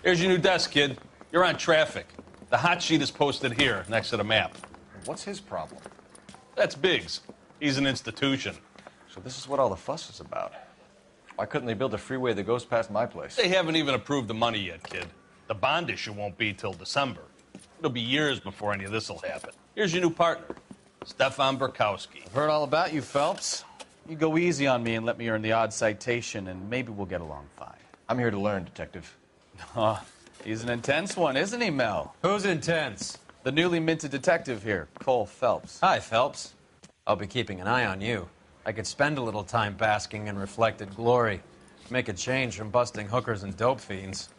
Here's your new desk, kid. You're on traffic. The hot sheet is posted here, next to the map. What's his problem? That's Biggs. He's an institution. So this is what all the fuss is about. Why couldn't they build a freeway that goes past my place? They haven't even approved the money yet, kid. The bond issue won't be till December. It'll be years before any of this will happen. Here's your new partner, Stefan Burkowski. I've heard all about you, Phelps. You go easy on me and let me earn the odd citation, and maybe we'll get along fine. I'm here to learn, Detective. He's an intense one, isn't he, Mel? Who's intense? The newly minted detective here, Cole Phelps. Hi, Phelps. I'll be keeping an eye on you. I could spend a little time basking in reflected glory. Make a change from busting hookers and dope fiends.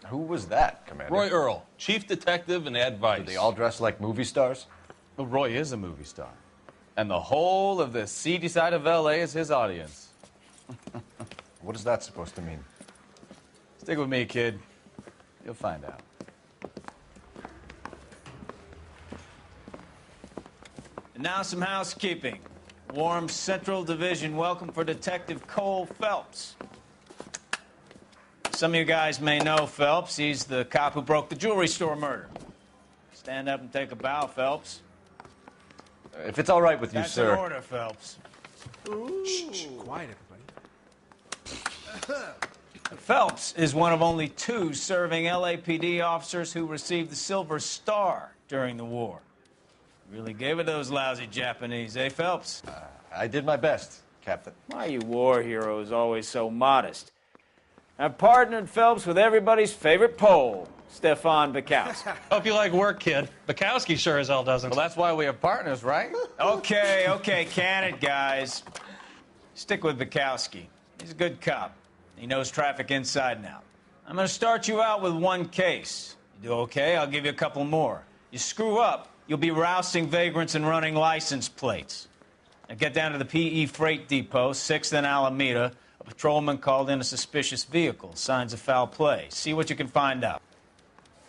Who was that, Commander? Roy Earl, chief detective and advice. Do they all dress like movie stars? Well, Roy is a movie star. And the whole of the seedy side of L.A. is his audience. What is that supposed to mean? Stick with me, kid. You'll find out. And now some housekeeping. Warm Central Division welcome for Detective Cole Phelps. Some of you guys may know Phelps. He's the cop who broke the jewelry store murder. Stand up and take a bow, Phelps. If it's all right with you, That's sir. an order, Phelps. Shh, quiet, everybody. Phelps is one of only 2 serving LAPD officers who received the Silver Star during the war. Really gave it those lousy Japanese, eh, Phelps? I did my best, Captain. Why are you war heroes always so modest? I've partnered Phelps with everybody's favorite Pole, Stefan Burkowski. Hope you like work, kid. Bukowski sure as hell doesn't. Well, that's why we have partners, right? Okay, can it, guys. Stick with Bukowski. He's a good cop. He knows traffic inside and out. I'm going to start you out with 1 case. You do okay, I'll give you a couple more. You screw up, you'll be rousting vagrants and running license plates. Now get down to the PE Freight Depot, 6th and Alameda. A patrolman called in a suspicious vehicle. Signs of foul play. See what you can find out.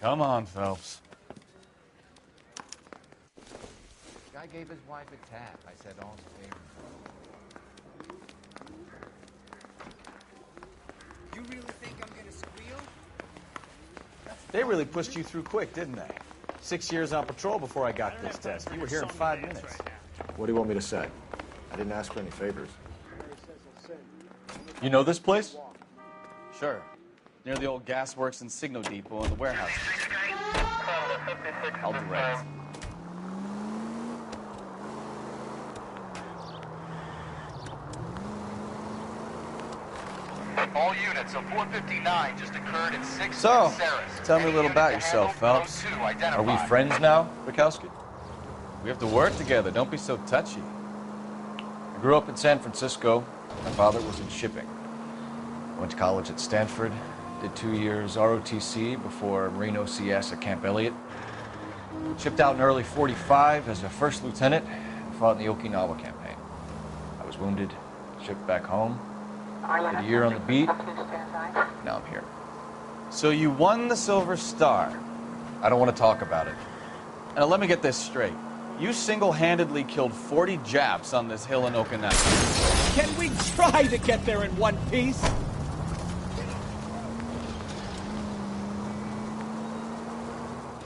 Come on, Phelps. Guy gave his wife a tap. I said, all's fair. You really think I'm gonna squeal? They really pushed you through quick, didn't they? 6 years on patrol before I got this test. You were here in 5 minutes. What do you want me to say? I didn't ask for any favors. You know this place? Sure. Near the old gasworks and signal depot and the warehouse. I'll direct. All units, a 459 just occurred in 6th So, and Saris. tell me a Any little unit about to yourself, handle, Phelps. code 2 Are we identified. friends now, Bukowski? We have to work together. Don't be so touchy. I grew up in San Francisco. My father was in shipping. I went to college at Stanford, did 2 years ROTC before Marine OCS at Camp Elliott. Shipped out in early 45 as a first lieutenant and fought in the Okinawa campaign. I was wounded, shipped back home, did a year on the beat. Now I'm here. So you won the Silver Star. I don't want to talk about it. Now let me get this straight. You single-handedly killed 40 Japs on this hill in Okinawa. Can we try to get there in one piece?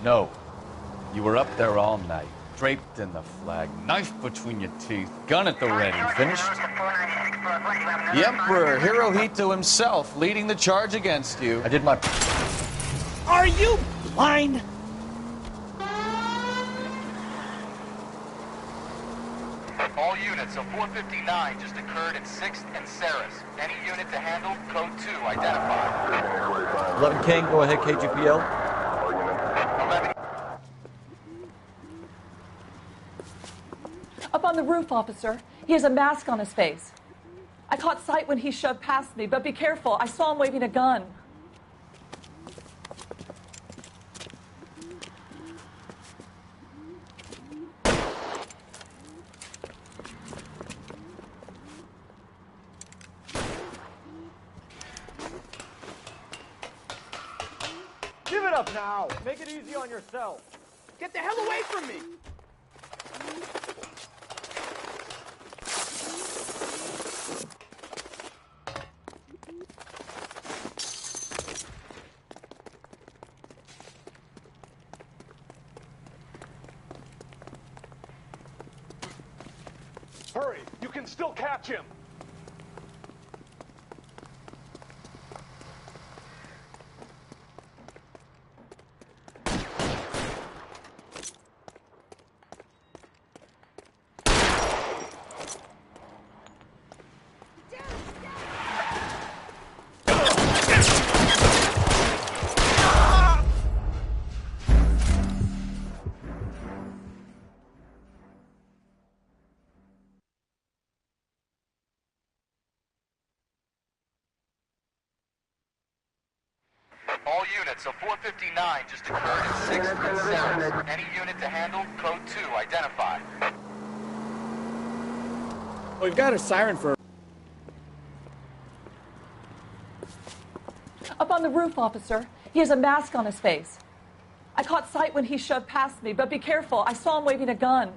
No. You were up there all night, draped in the flag, knife between your teeth, gun at the ready. Finished? The Emperor Hirohito himself leading the charge against you. I did my... Are you blind? All units, a 459 just occurred in 6th and Saris. Any unit to handle, code 2 identified. 11 King, go ahead, KGPL. 11. Up on the roof, officer. He has a mask on his face. I caught sight when he shoved past me, but be careful. I saw him waving a gun. Give it up now. Make it easy on yourself. Get the hell away from me. Hurry, you can still catch him. All units, a 459 just occurred at 6th and Sarah. Any unit to handle, code 2, identify. We've got a siren for... Up on the roof, officer. He has a mask on his face. I caught sight when he shoved past me, but be careful. I saw him waving a gun.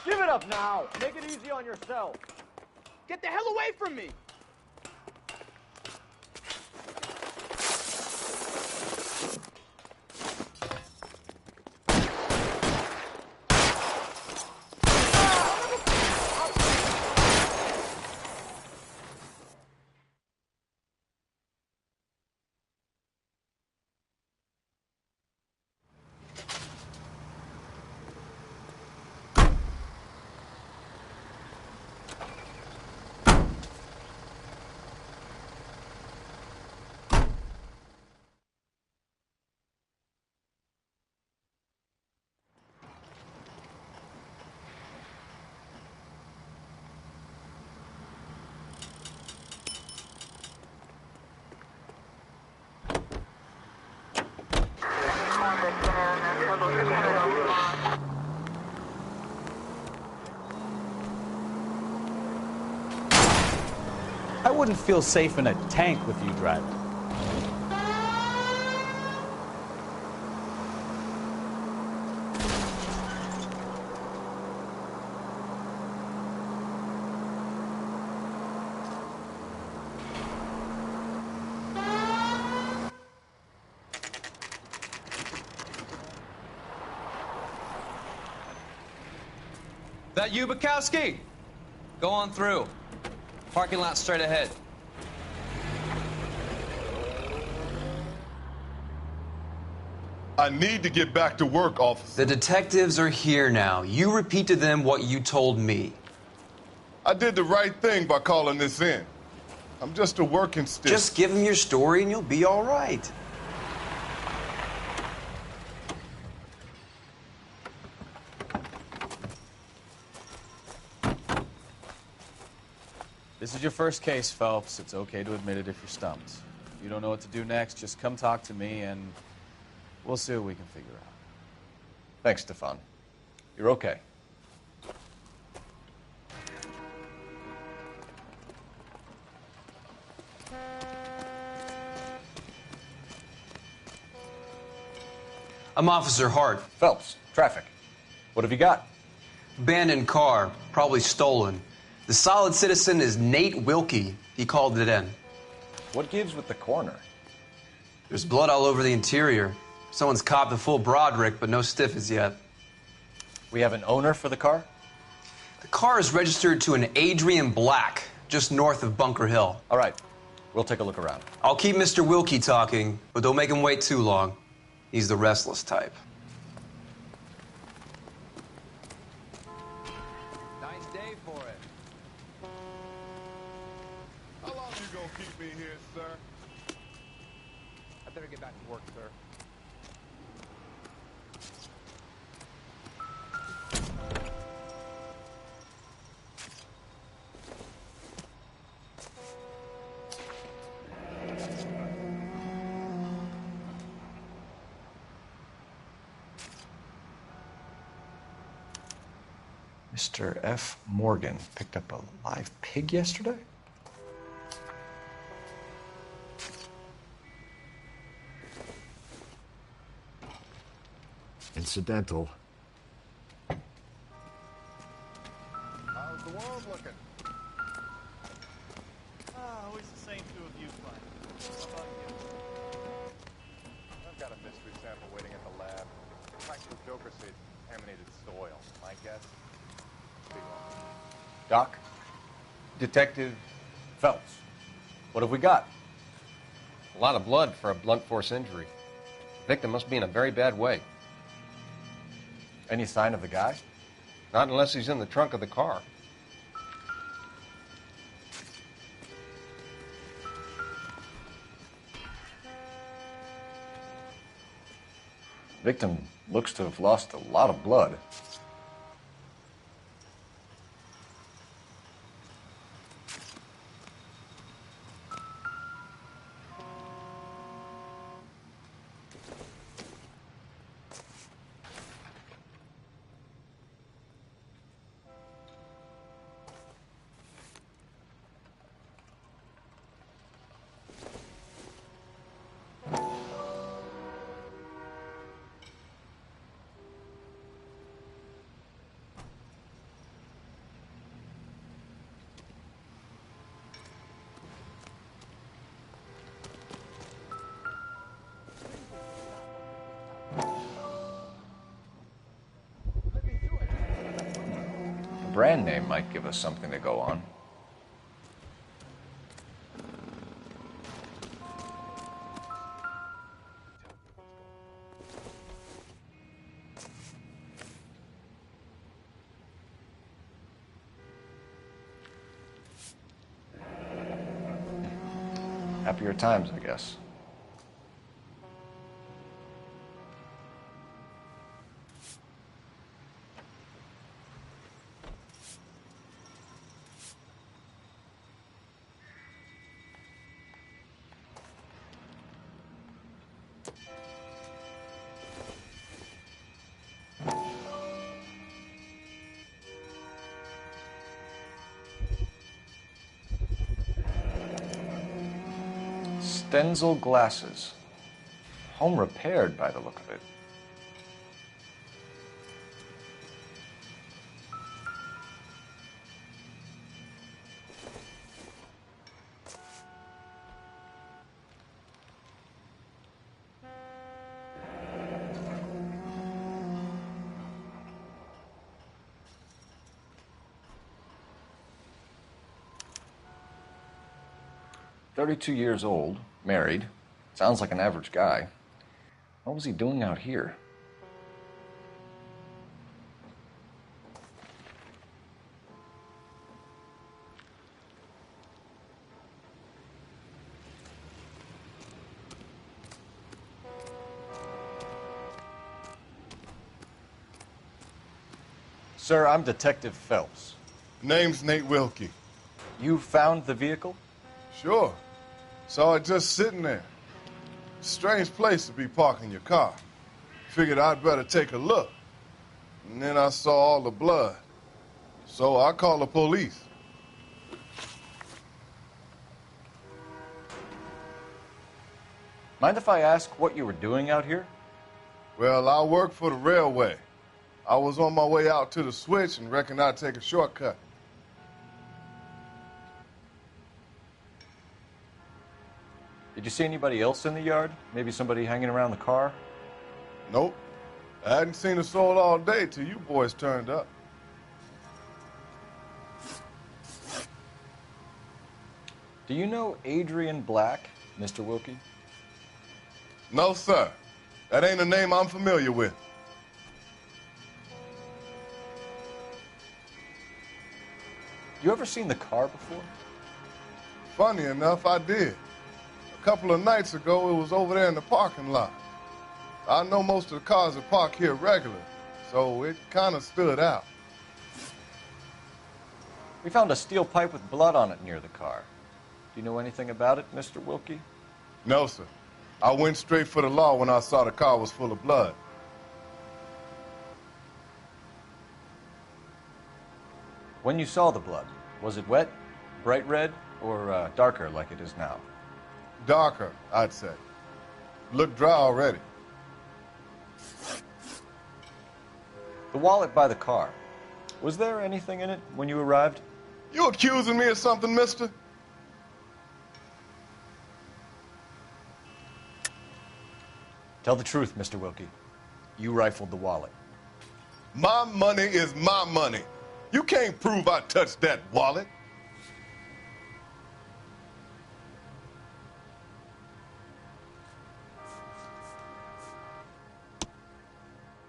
Give it up now. Make it easy on yourself. Get the hell away from me. I wouldn't feel safe in a tank with you driving. That you, Bukowski? Go on through. Parking lot straight ahead. I need to get back to work, officer. The detectives are here now. You repeat to them what you told me. I did the right thing by calling this in. I'm just a working stiff. Just give them your story and you'll be all right. This is your first case, Phelps. It's okay to admit it if you're stumped. If you don't know what to do next, just come talk to me and we'll see what we can figure out. Thanks, Stefan. You're okay. I'm Officer Hart. Phelps, traffic. What have you got? Abandoned car, probably stolen. The solid citizen is Nate Wilkie. He called it in. What gives with the coroner? There's blood all over the interior. Someone's copped a full Broderick, but no stiff as yet. We have an owner for the car? The car is registered to an Adrian Black, just north of Bunker Hill. All right. We'll take a look around. I'll keep Mr. Wilkie talking, but don't make him wait too long. He's the restless type. Nice day for it. How long you gonna keep me here, sir? I better get back to work, sir. Mr. F. Morgan picked up a live pig yesterday? Incidental. the world looking? Always the same two of you fighting. How about you? I've got a mystery sample waiting at the lab. The practical joker said contaminated soil. My guess? Big one. Doc? Detective Phelps. What have we got? A lot of blood for a blunt force injury. The victim must be in a very bad way. Any sign of the guy? Not unless he's in the trunk of the car. Victim looks to have lost a lot of blood. Brand name might give us something to go on. Happier times, I guess. Stenzel glasses. Home repaired by the look of it. "32 years old, married. Sounds like an average guy. What was he doing out here?" Sir, I'm Detective Phelps. Name's Nate Wilkie. You found the vehicle? Sure. Saw it just sitting there. Strange place to be parking your car. Figured I'd better take a look. And then I saw all the blood. So I called the police. Mind if I ask what you were doing out here? Well, I work for the railway. I was on my way out to the switch and reckoned I'd take a shortcut. Did you see anybody else in the yard? Maybe somebody hanging around the car? Nope. I hadn't seen a soul all day till you boys turned up. Do you know Adrian Black, Mr. Wilkie? No, sir. That ain't a name I'm familiar with. You ever seen the car before? Funny enough, I did. A couple of nights ago, it was over there in the parking lot. I know most of the cars that park here regular, so it kind of stood out. We found a steel pipe with blood on it near the car. Do you know anything about it, Mr. Wilkie? No, sir. I went straight for the law when I saw the car was full of blood. When you saw the blood, was it wet, bright red, or darker like it is now? Darker, I'd say. Looked dry already. The wallet by the car, Was there anything in it when you arrived? You accusing me of something, mister? Tell the truth, Mr. Wilkie. You rifled the wallet. My money is my money. You can't prove I touched that wallet.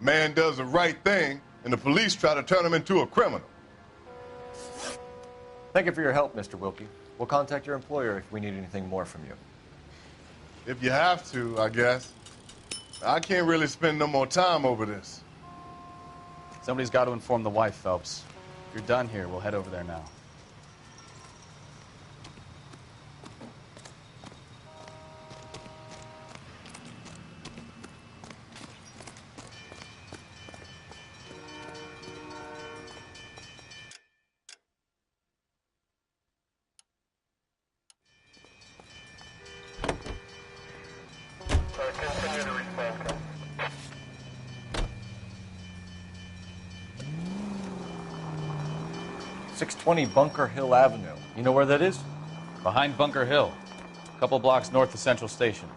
Man does the right thing, and the police try to turn him into a criminal. Thank you for your help, Mr. Wilkie. We'll contact your employer if we need anything more from you. If you have to, I guess. I can't really spend no more time over this. Somebody's got to inform the wife, Phelps. If you're done here, we'll head over there now. Continue to respond. 620 Bunker Hill Avenue. You know where that is? Behind Bunker Hill, a couple blocks north of Central Station.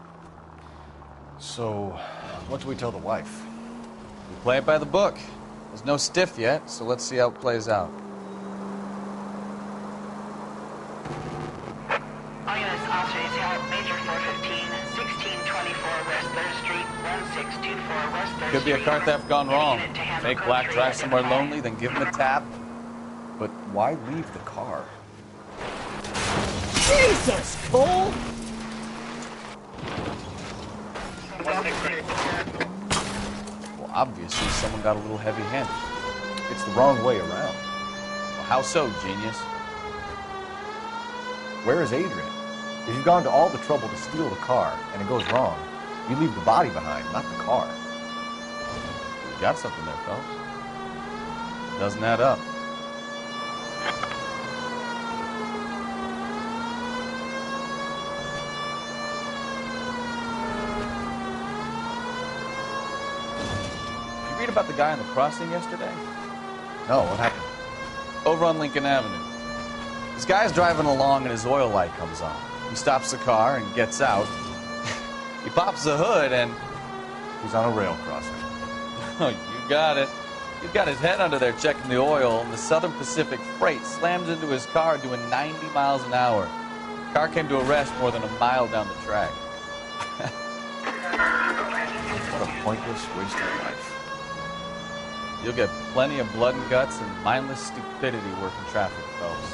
So, what do we tell the wife? We play it by the book. There's no stiff yet, so let's see how it plays out. All units, officers help Major 415, 1624 West 3rd Street, 1624 West 3rd Street. Could be a car theft gone wrong. Make Black drive somewhere lonely, then give him a tap. But why leave the car? Jesus, Cole! Well, obviously, someone got a little heavy-handed. It's the wrong way around. Well, how so, genius? Where is Adrian? If you've gone to all the trouble to steal the car and it goes wrong, you leave the body behind, not the car. You got something there, Phelps. It doesn't add up. About the guy on the crossing yesterday? No, what happened? Over on Lincoln Avenue. This guy's driving along and his oil light comes on. He stops the car and gets out. He pops the hood and... he's on a rail crossing. Oh, you got it. He's got his head under there checking the oil, and the Southern Pacific Freight slams into his car doing 90 miles an hour. The car came to a rest more than a mile down the track. What a pointless waste of life. You'll get plenty of blood and guts and mindless stupidity working traffic, Phelps.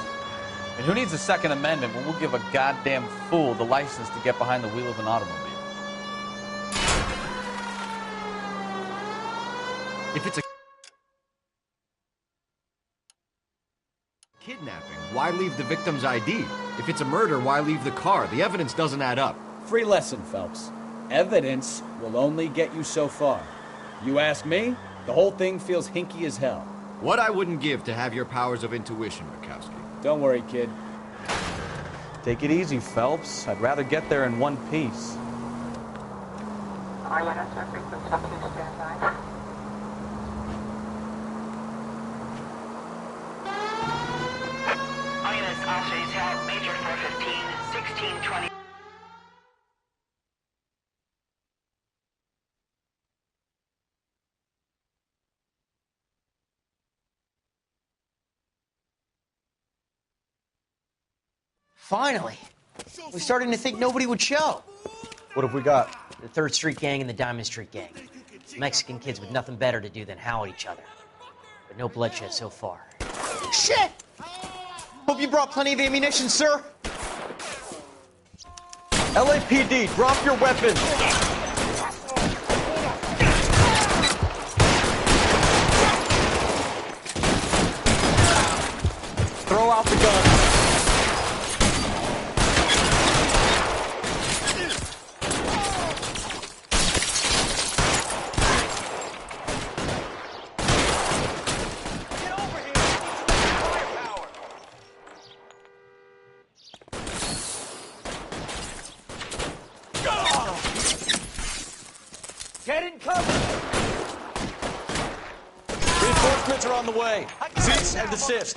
And who needs a Second Amendment when we'll give a goddamn fool the license to get behind the wheel of an automobile? If it's a kidnapping, why leave the victim's ID? If it's a murder, why leave the car? The evidence doesn't add up. Free lesson, Phelps. Evidence will only get you so far. You ask me, the whole thing feels hinky as hell. What I wouldn't give to have your powers of intuition, Bukowski. Don't worry, kid. Take it easy, Phelps. I'd rather get there in one piece. All units are frequent subject standby. All units, officers help Major 415, 1620. Finally. We're starting to think nobody would show. What have we got? The 3rd Street Gang and the Diamond Street Gang. Mexican kids with nothing better to do than howl at each other. But no bloodshed so far. Shit! Hope you brought plenty of ammunition, sir. LAPD, drop your weapons! Throw out the gun. Get in cover! Sprinter on the way. Cease and desist.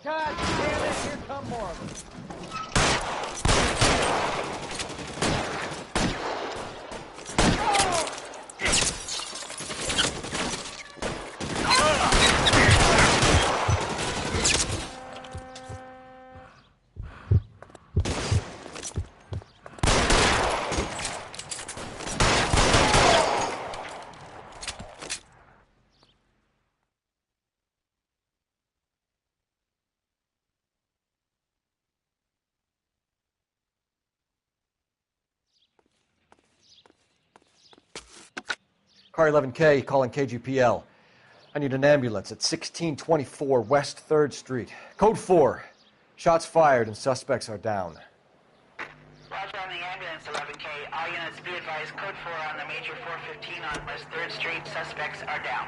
God damn it, here come more of them. Car 11K, calling KGPL. I need an ambulance at 1624 West 3rd Street. Code 4. Shots fired and suspects are down. Roger on the ambulance, 11K. All units be advised, code 4 on the major 415 on West 3rd Street. Suspects are down.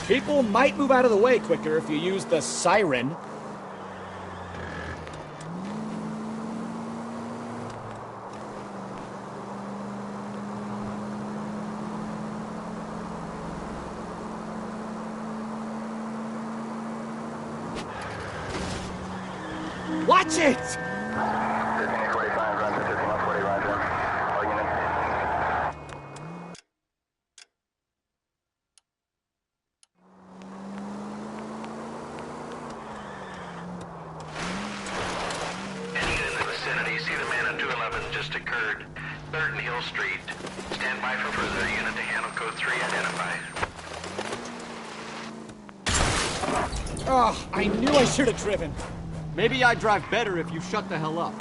People might move out of the way quicker if you use the siren. Watch it! Oh, I knew I should have driven. Maybe I'd drive better if you shut the hell up.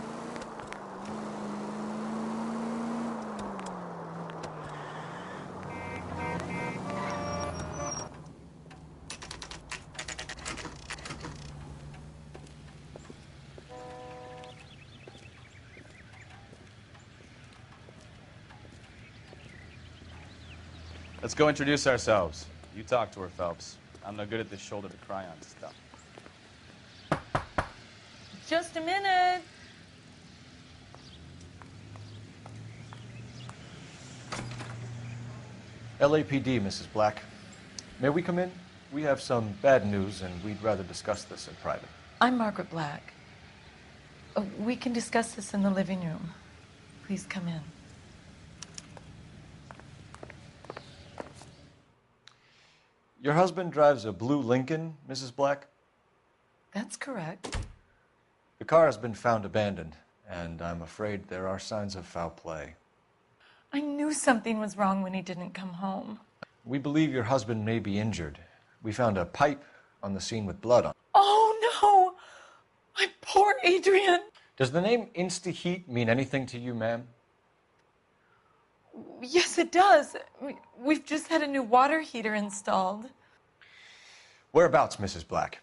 Let's go introduce ourselves. You talk to her, Phelps. I'm no good at this shoulder to cry on stuff. Just a minute. LAPD, Mrs. Black. May we come in? We have some bad news, and we'd rather discuss this in private. I'm Margaret Black. We can discuss this in the living room. Please come in. Your husband drives a blue Lincoln, Mrs. Black? That's correct. The car has been found abandoned, and I'm afraid there are signs of foul play. I knew something was wrong when he didn't come home. We believe your husband may be injured. We found a pipe on the scene with blood on it. Oh, no! My poor Adrian! Does the name Insta-Heat mean anything to you, ma'am? Yes, it does. We've just had a new water heater installed. Whereabouts, Mrs. Black?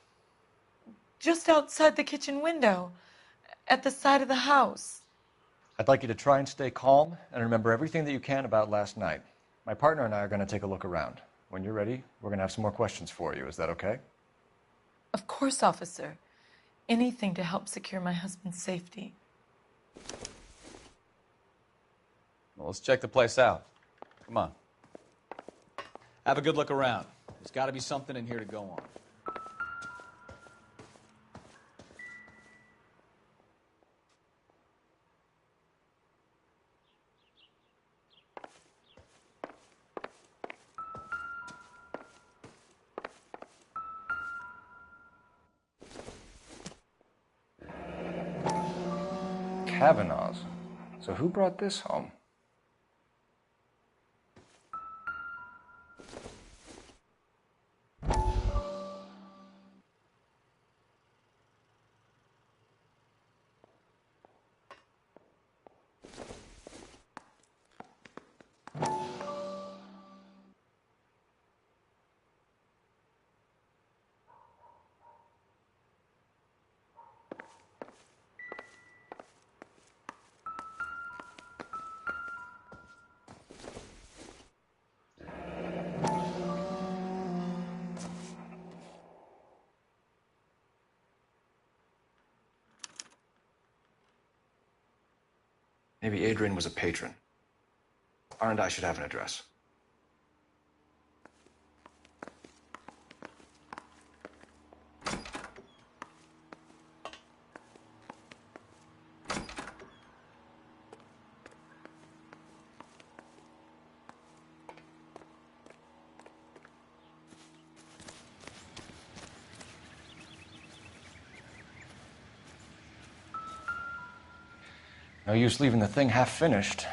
Just outside the kitchen window, at the side of the house. I'd like you to try and stay calm and remember everything that you can about last night. My partner and I are going to take a look around. When you're ready, we're going to have some more questions for you. Is that okay? Of course, officer. Anything to help secure my husband's safety. Well, let's check the place out. Come on. Have a good look around. There's got to be something in here to go on. Kavanaugh's. So who brought this home? Maybe Adrian was a patron. R&I should have an address. No use leaving the thing half finished.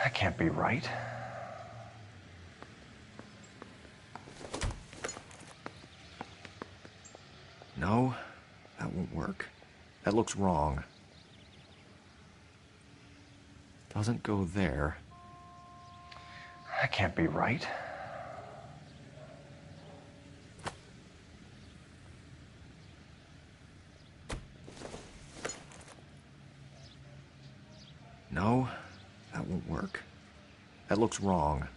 That can't be right. No, that won't work. That looks wrong. Doesn't go there. That can't be right. No, that won't work. That looks wrong.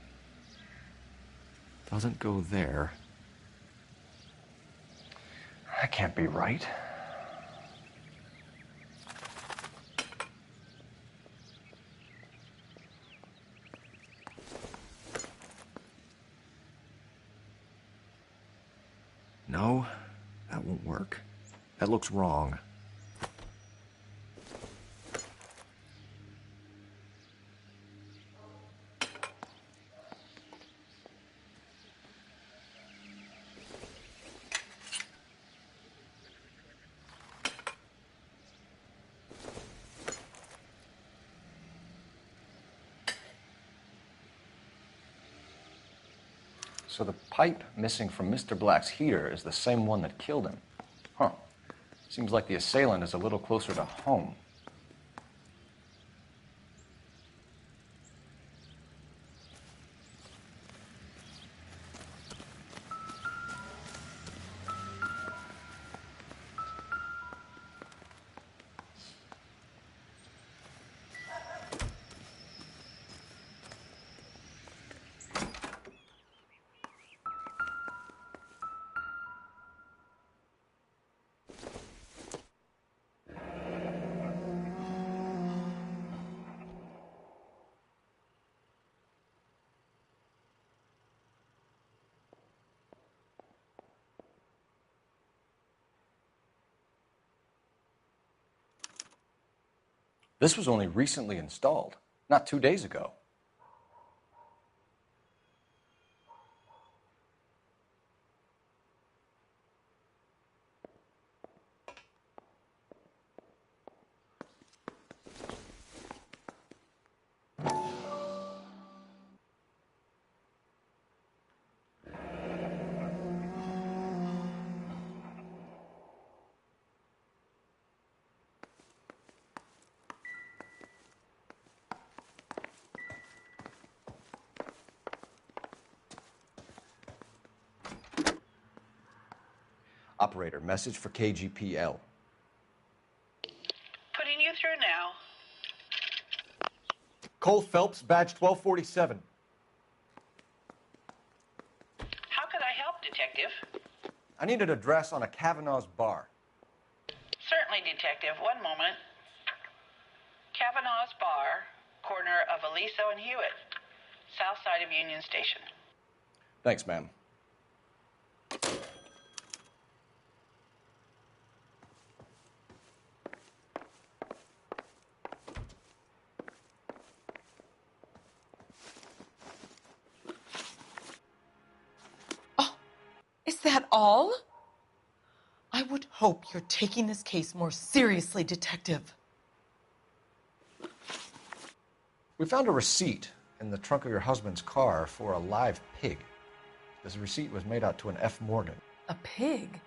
Doesn't go there. That can't be right. No, that won't work. That looks wrong. So the pipe missing from Mr. Black's heater is the same one that killed him. Huh. Seems like the assailant is a little closer to home. This was only recently installed, not 2 days ago. Operator, message for KGPL. Putting you through now. Cole Phelps, badge 1247. How could I I need an address on a Kavanaugh's bar. Certainly, Detective. One moment. Kavanaugh's Bar, corner of Aliso and Hewitt, south side of Union Station. Thanks, ma'am. Is that all? I would hope you're taking this case more seriously, Detective. We found a receipt in the trunk of your husband's car for a live pig. This receipt was made out to an F. Morgan. A pig?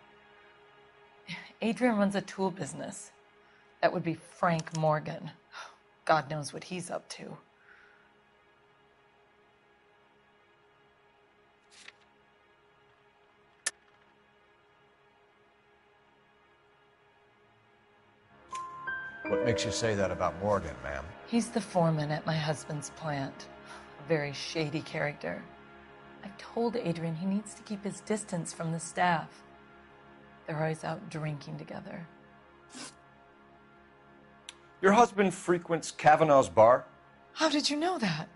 Adrian runs a tool business. That would be Frank Morgan. God knows what he's up to. What makes you say that about Morgan, ma'am? He's the foreman at my husband's plant. A very shady character. I've told Adrian he needs to keep his distance from the staff. They're always out drinking together. Your husband frequents Kavanaugh's bar? How did you know that?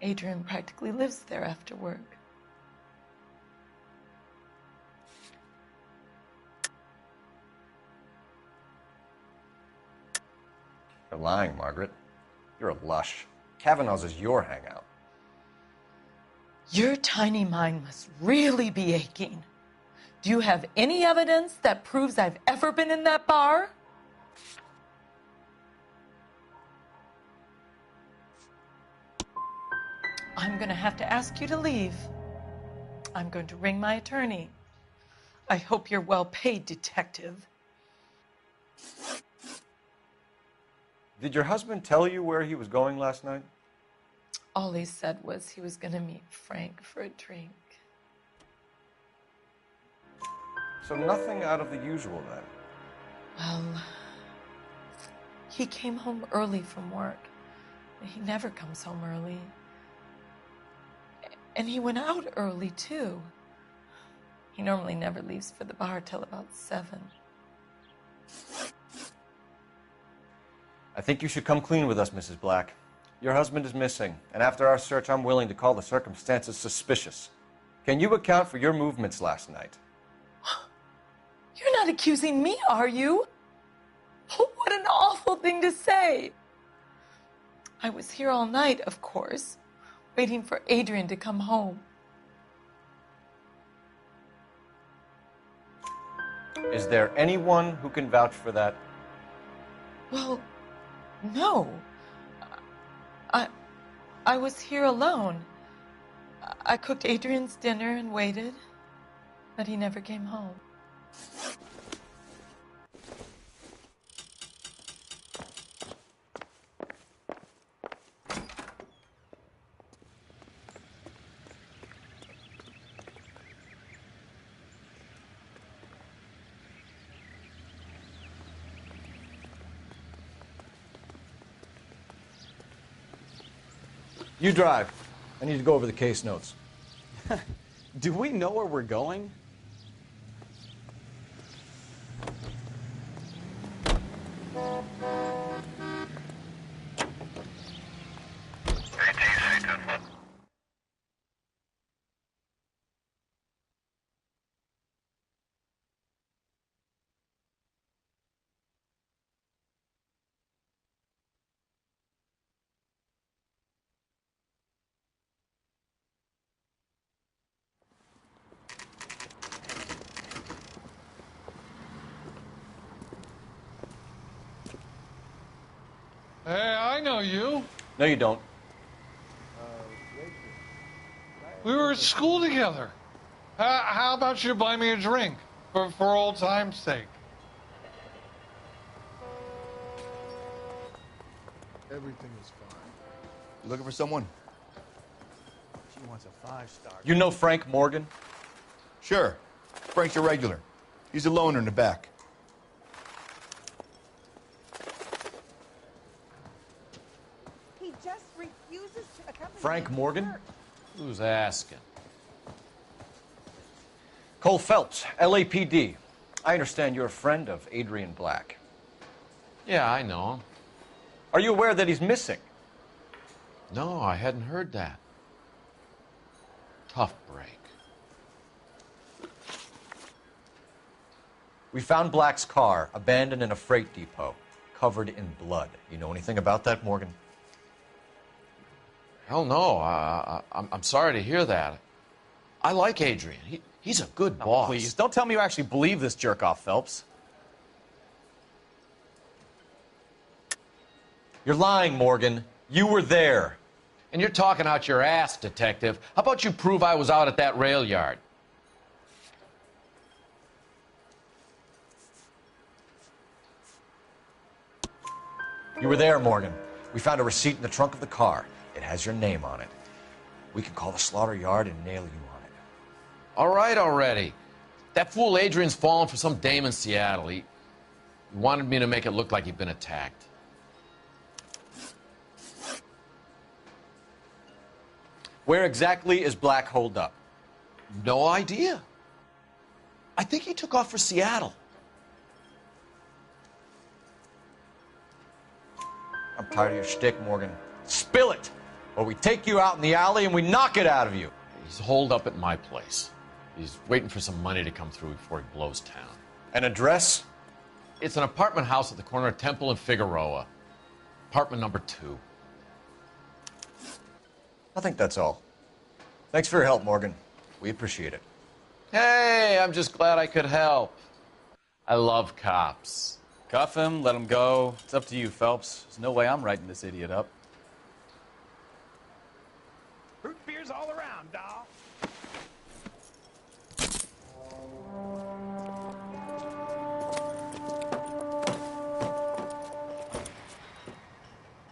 Adrian practically lives there after work. You're lying, Margaret. You're a lush. Kavanaugh's is your hangout. Your tiny mind must really be aching. Do you have any evidence that proves I've ever been in that bar? I'm going to have to ask you to leave. I'm going to ring my attorney. I hope you're well paid, Detective. Did your husband tell you where he was going last night? All he said was he was going to meet Frank for a drink. So nothing out of the usual then? Well, he came home early from work. He never comes home early. And he went out early, too. He normally never leaves for the bar till about 7. I think you should come clean with us, Mrs. Black. Your husband is missing, and after our search, I'm willing to call the circumstances suspicious. Can you account for your movements last night? You're not accusing me, are you? Oh, what an awful thing to say. I was here all night, of course, waiting for Adrian to come home. Is there anyone who can vouch for that? Well, no. I was here alone. I cooked Adrian's dinner and waited, but he never came home. You drive. I need to go over the case notes. Do we know where we're going? Hey, I know you. No, you don't. We were at school together. How about you buy me a drink for old time's sake? Everything is fine. You looking for someone? She wants a 5-star. You know Frank Morgan? Sure. Frank's a regular. He's a loner in the back. He just refuses to accompany Frank Morgan? Who's asking? Cole Phelps, LAPD. I understand you're a friend of Adrian Black. Yeah, I know him. Are you aware that he's missing? No, I hadn't heard that. Tough break. We found Black's car abandoned in a freight depot, covered in blood. You know anything about that, Morgan? Hell no. I'm sorry to hear that. I like Adrian. He's a good boss. Please, don't tell me you actually believe this jerk-off, Phelps. You're lying, Morgan. You were there. And you're talking out your ass, detective. How about you prove I was out at that rail yard? You were there, Morgan. We found a receipt in the trunk of the car. It has your name on it. We can call the slaughter yard and nail you on it. All right already. That fool Adrian's fallen for some dame in Seattle. He wanted me to make it look like he'd been attacked. Where exactly is Black holed up? No idea. I think he took off for Seattle. I'm tired of your shtick, Morgan. Spill it, or we take you out in the alley and we knock it out of you. He's holed up at my place. He's waiting for some money to come through before he blows town. An address? It's an apartment house at the corner of Temple and Figueroa. Apartment number 2. I think that's all. Thanks for your help, Morgan. We appreciate it. Hey, I'm just glad I could help. I love cops. Cuff him, let him go. It's up to you, Phelps. There's no way I'm writing this idiot up. Root beers all around, doll.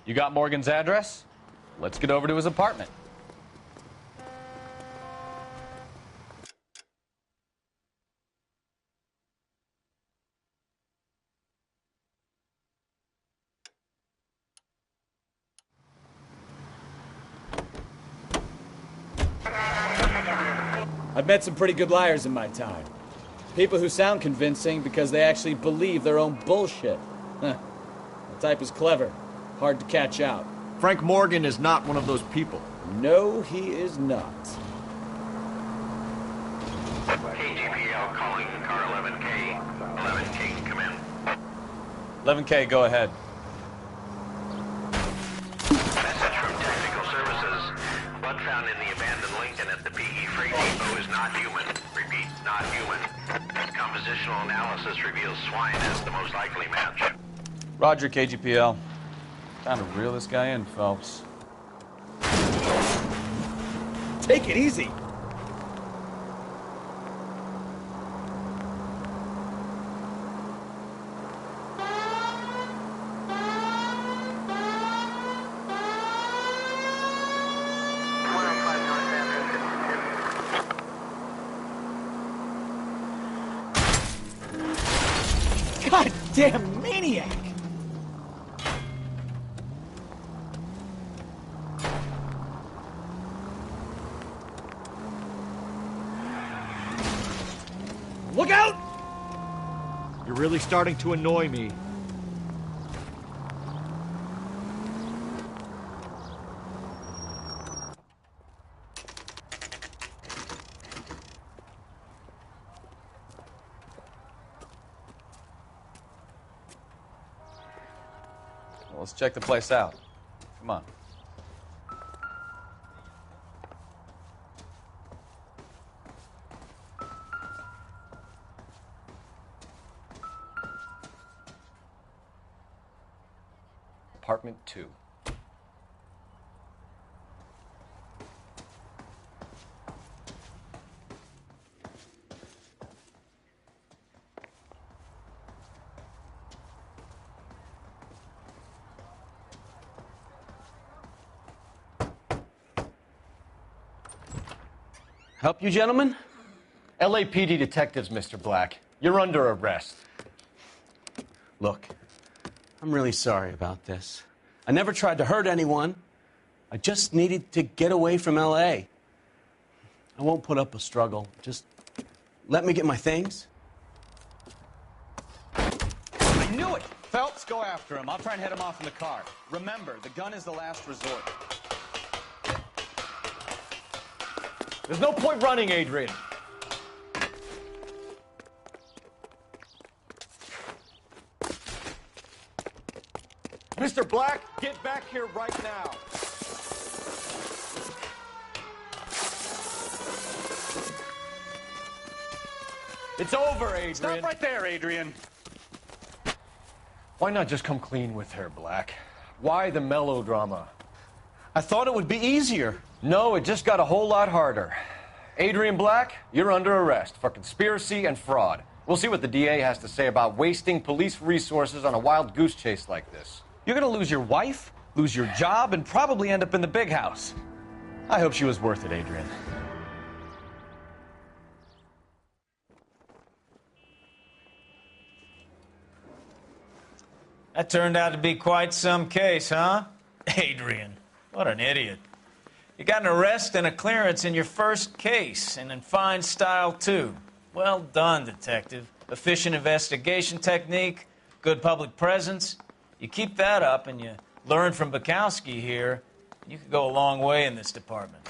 You got Morgan's address? Let's get over to his apartment. I've met some pretty good liars in my time. People who sound convincing because they actually believe their own bullshit. The type is clever, hard to catch out. Frank Morgan is not one of those people. No, he is not. KGPL calling car 11K. 11K, come in. 11K, go ahead. Message from Technical Services. Blood found in the abandoned Lincoln at the PE Freight Depot is not human. Repeat, not human. Compositional analysis reveals swine as the most likely match. Roger, KGPL. Time to reel this guy in, Phelps. Take it easy. Goddamn maniac! Look out! You're really starting to annoy me. Well, let's check the place out. Come on. Apartment 2. Help you, gentlemen? LAPD detectives, Mr. Black. You're under arrest. Look, I'm really sorry about this. I never tried to hurt anyone. I just needed to get away from L.A. I won't put up a struggle. Just let me get my things? I knew it! Phelps, go after him. I'll try and head him off in the car. Remember, the gun is the last resort. There's no point running, Adrian. Mr. Black, get back here right now. It's over, Adrian. Stop right there, Adrian. Why not just come clean with her, Black? Why the melodrama? I thought it would be easier. No, it just got a whole lot harder. Adrian Black, you're under arrest for conspiracy and fraud. We'll see what the DA has to say about wasting police resources on a wild goose chase like this. You're gonna lose your wife, lose your job, and probably end up in the big house. I hope she was worth it, Adrian. That turned out to be quite some case, huh? Adrian, what an idiot. You got an arrest and a clearance in your first case, and in fine style, too. Well done, detective. Efficient investigation technique, good public presence. You keep that up and you learn from Bukowski here, you could go a long way in this department.